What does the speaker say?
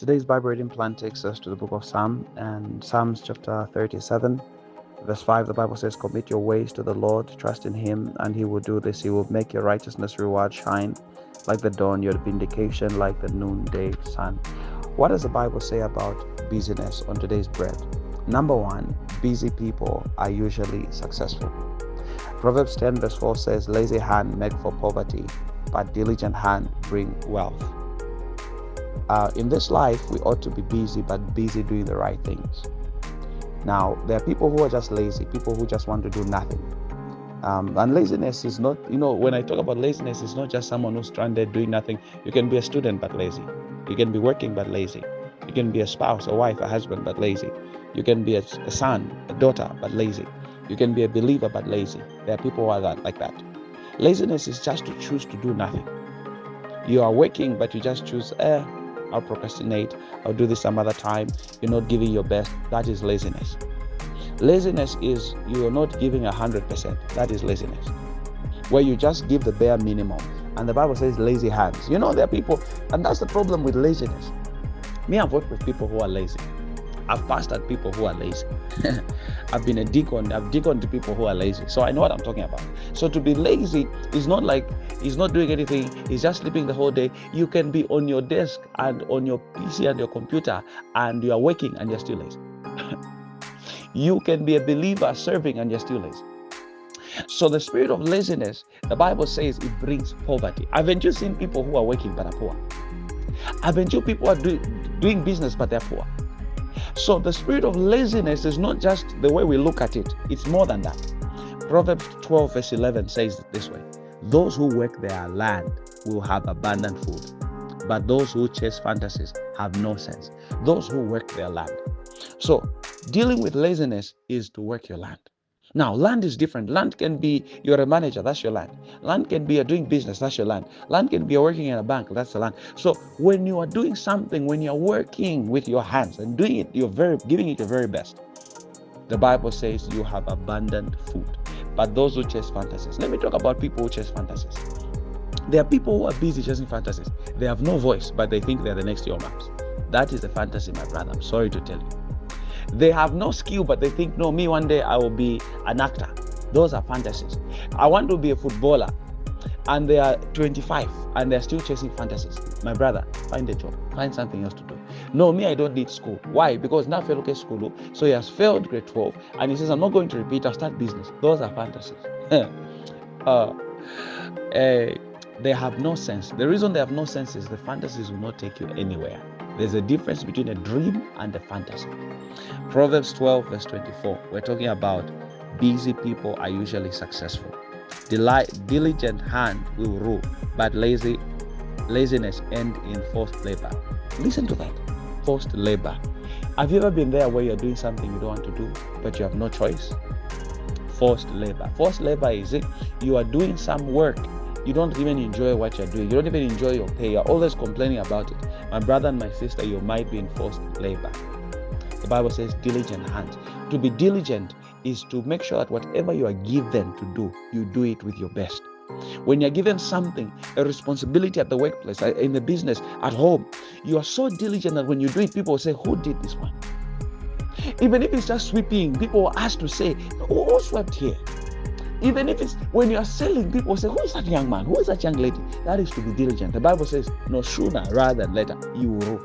Today's Bible reading plan takes us to the book of Psalms, and Psalms chapter 37, verse 5. The Bible says, "Commit your ways to the Lord, trust in Him, and He will do this. He will make your righteousness reward shine like the dawn, your vindication like the noonday sun." What does the Bible say about busyness on today's bread? Number one, busy people are usually successful. Proverbs 10 verse 4 says, "Lazy hand make for poverty, but diligent hand bring wealth." In this life, we ought to be busy, but busy doing the right things. Now, there are people who are just lazy, people who just want to do nothing. And laziness is not, when I talk about laziness, it's not just someone who's stranded doing nothing. You can be a student, but lazy. You can be working, but lazy. You can be a spouse, a wife, a husband, but lazy. You can be a son, a daughter, but lazy. You can be a believer, but lazy. There are people who are like that. Laziness is just to choose to do nothing. You are working, but you just choose, I'll procrastinate, I'll do this some other time. You're not giving your best. That is laziness. Laziness is you are not giving 100%. That is laziness. Where you just give the bare minimum. And the Bible says lazy hands. There are people, and that's the problem with laziness. Me, I've worked with people who are lazy. I've pastored people who are lazy. I've been a deacon. I've deaconed to people who are lazy. So I know what I'm talking about. So to be lazy is not like he's not doing anything. He's just sleeping the whole day. You can be on your desk and on your PC and your computer and you are working and you're still lazy. You can be a believer serving and you're still lazy. So the spirit of laziness, the Bible says it brings poverty. Haven't you seen people who are working but are poor? Haven't you people who are doing business but they're poor? So the spirit of laziness is not just the way we look at it. It's more than that. Proverbs 12 verse 11 says it this way: "Those who work their land will have abundant food, but those who chase fantasies have no sense." Those who work their land. So dealing with laziness is to work your land. Now, land is different. Land can be you're a manager, that's your land. Land can be you're doing business, that's your land. Land can be you're working in a bank, that's the land. So when you are doing something, when you're working with your hands and doing it, giving it your very best, the Bible says you have abundant food. But those who chase fantasies. Let me talk about people who chase fantasies. There are people who are busy chasing fantasies. They have no voice, but they think they're the next Yormams. That is a fantasy, my brother. I'm sorry to tell you. They have no skill, but they think, no, me one day I will be an actor. Those are fantasies. I want to be a footballer, and they are 25 and they're still chasing fantasies. My brother, find a job, find something else to do. No, me, I don't need school. Why? Because now failed school, so he has failed grade 12 and he says, I'm not going to repeat, I'll start business. Those are fantasies. They have no sense. The reason they have no sense is the fantasies will not take you anywhere. There's a difference between a dream and a fantasy. Proverbs 12 verse 24. We're talking about busy people are usually successful. Diligent hand will rule, but laziness end in forced labor. Listen to that. Forced labor. Have you ever been there where you're doing something you don't want to do, but you have no choice? Forced labor. Forced labor is it? You are doing some work. You don't even enjoy what you're doing. You don't even enjoy your pay. You're always complaining about it. My brother and my sister, you might be in forced labor. The Bible says diligent hands. To be diligent is to make sure that whatever you are given to do, you do it with your best. When you're given something, a responsibility at the workplace, in the business, at home, you are so diligent that when you do it, people will say, who did this one? Even if it's just sweeping, people will ask to say, who swept here? Even if it's when you are selling, people say, who is that young man? Who is that young lady? That is to be diligent. The Bible says, no sooner rather than later, you will rule.